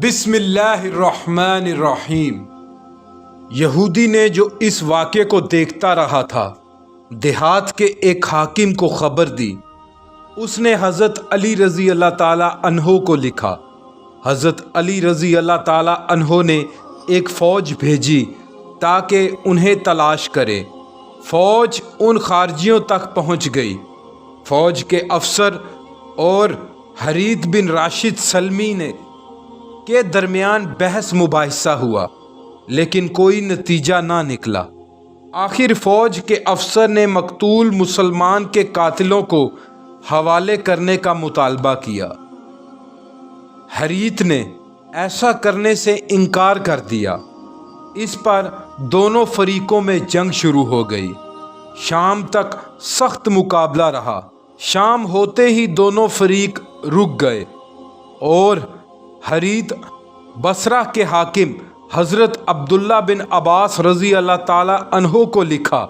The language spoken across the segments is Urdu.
بسم اللہ الرحمن الرحیم۔ یہودی نے جو اس واقعے کو دیکھتا رہا تھا، دیہات کے ایک حاکم کو خبر دی۔ اس نے حضرت علی رضی اللہ تعالیٰ عنہ کو لکھا۔ حضرت علی رضی اللہ تعالیٰ عنہ نے ایک فوج بھیجی تاکہ انہیں تلاش کرے۔ فوج ان خارجیوں تک پہنچ گئی۔ فوج کے افسر اور حریت بن راشد سلمی کے درمیان بحث مباحثہ ہوا، لیکن کوئی نتیجہ نہ نکلا۔ آخر فوج کے افسر نے مقتول مسلمان کے قاتلوں کو حوالے کرنے کا مطالبہ کیا۔ حریت نے ایسا کرنے سے انکار کر دیا۔ اس پر دونوں فریقوں میں جنگ شروع ہو گئی۔ شام تک سخت مقابلہ رہا۔ شام ہوتے ہی دونوں فریق رک گئے اور حریت بصرہ کے حاکم حضرت عبداللہ بن عباس رضی اللہ تعالیٰ عنہ کو لکھا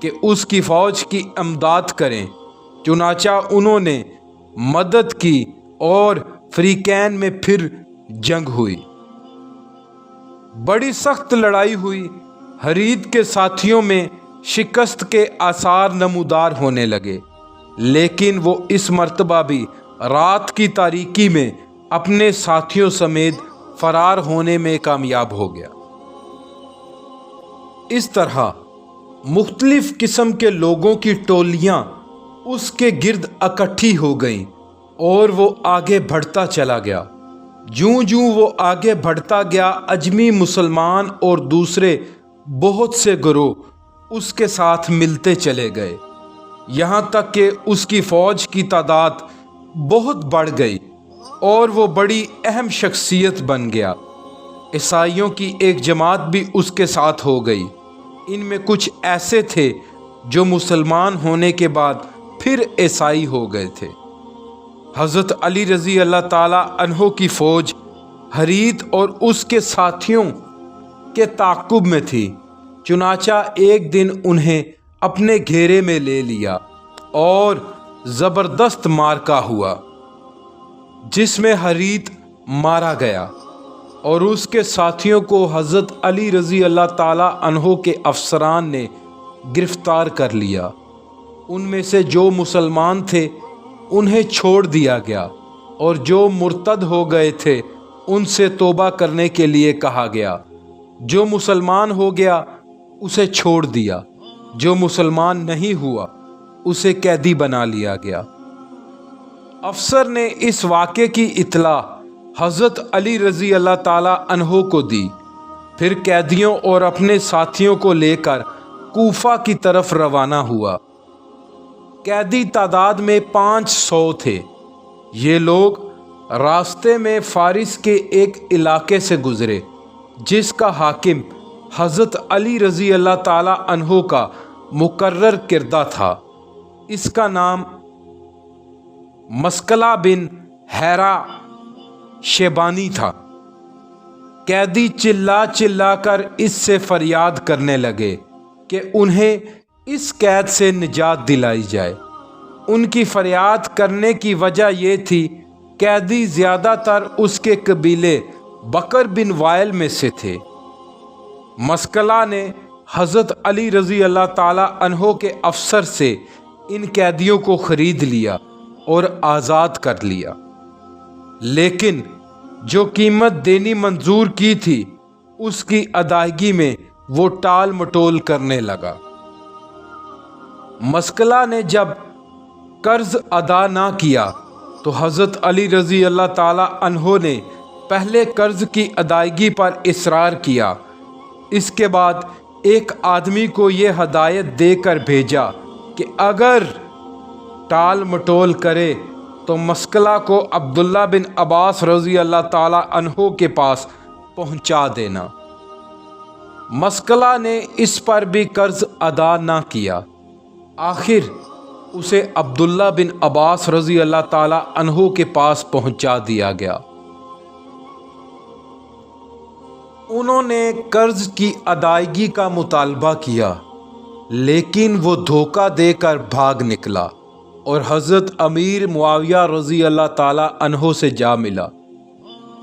کہ اس کی فوج کی امداد کریں۔ چنانچہ انہوں نے مدد کی اور فریقین میں پھر جنگ ہوئی۔ بڑی سخت لڑائی ہوئی۔ حریت کے ساتھیوں میں شکست کے آثار نمودار ہونے لگے، لیکن وہ اس مرتبہ بھی رات کی تاریکی میں اپنے ساتھیوں سمیت فرار ہونے میں کامیاب ہو گیا۔ اس طرح مختلف قسم کے لوگوں کی ٹولیاں اس کے گرد اکٹھی ہو گئیں اور وہ آگے بڑھتا چلا گیا۔ جوں جوں وہ آگے بڑھتا گیا، اجمی مسلمان اور دوسرے بہت سے گروہ اس کے ساتھ ملتے چلے گئے، یہاں تک کہ اس کی فوج کی تعداد بہت بڑھ گئی اور وہ بڑی اہم شخصیت بن گیا۔ عیسائیوں کی ایک جماعت بھی اس کے ساتھ ہو گئی۔ ان میں کچھ ایسے تھے جو مسلمان ہونے کے بعد پھر عیسائی ہو گئے تھے۔ حضرت علی رضی اللہ تعالیٰ عنہ کی فوج حریت اور اس کے ساتھیوں کے تعاقب میں تھی۔ چنانچہ ایک دن انہیں اپنے گھیرے میں لے لیا اور زبردست معرکہ ہوا، جس میں حریت مارا گیا اور اس کے ساتھیوں کو حضرت علی رضی اللہ تعالیٰ عنہ کے افسران نے گرفتار کر لیا۔ ان میں سے جو مسلمان تھے انہیں چھوڑ دیا گیا اور جو مرتد ہو گئے تھے ان سے توبہ کرنے کے لیے کہا گیا۔ جو مسلمان ہو گیا اسے چھوڑ دیا، جو مسلمان نہیں ہوا اسے قیدی بنا لیا گیا۔ افسر نے اس واقعے کی اطلاع حضرت علی رضی اللہ تعالیٰ عنہ کو دی، پھر قیدیوں اور اپنے ساتھیوں کو لے کر کوفہ کی طرف روانہ ہوا۔ قیدی تعداد میں 500 تھے۔ یہ لوگ راستے میں فارس کے ایک علاقے سے گزرے جس کا حاکم حضرت علی رضی اللہ تعالیٰ عنہ کا مقرر کردہ تھا۔ اس کا نام مسکلہ بن حیرہ شیبانی تھا۔ قیدی چلا چلا کر اس سے فریاد کرنے لگے کہ انہیں اس قید سے نجات دلائی جائے۔ ان کی فریاد کرنے کی وجہ یہ تھی قیدی زیادہ تر اس کے قبیلے بکر بن وائل میں سے تھے۔ مسکلہ نے حضرت علی رضی اللہ تعالیٰ عنہ کے افسر سے ان قیدیوں کو خرید لیا اور آزاد کر لیا، لیکن جو قیمت دینی منظور کی تھی اس کی ادائیگی میں وہ ٹال مٹول کرنے لگا۔ مسکلہ نے جب قرض ادا نہ کیا تو حضرت علی رضی اللہ تعالیٰ عنہ نے پہلے قرض کی ادائیگی پر اصرار کیا۔ اس کے بعد ایک آدمی کو یہ ہدایت دے کر بھیجا کہ اگر ٹال مٹول کرے تو مسکلہ کو عبداللہ بن عباس رضی اللہ تعالیٰ عنہ کے پاس پہنچا دینا۔ مسکلہ نے اس پر بھی قرض ادا نہ کیا۔ آخر اسے عبداللہ بن عباس رضی اللہ تعالیٰ عنہ کے پاس پہنچا دیا گیا۔ انہوں نے قرض کی ادائیگی کا مطالبہ کیا، لیکن وہ دھوکہ دے کر بھاگ نکلا اور حضرت امیر معاویہ رضی اللہ تعالیٰ عنہ سے جا ملا۔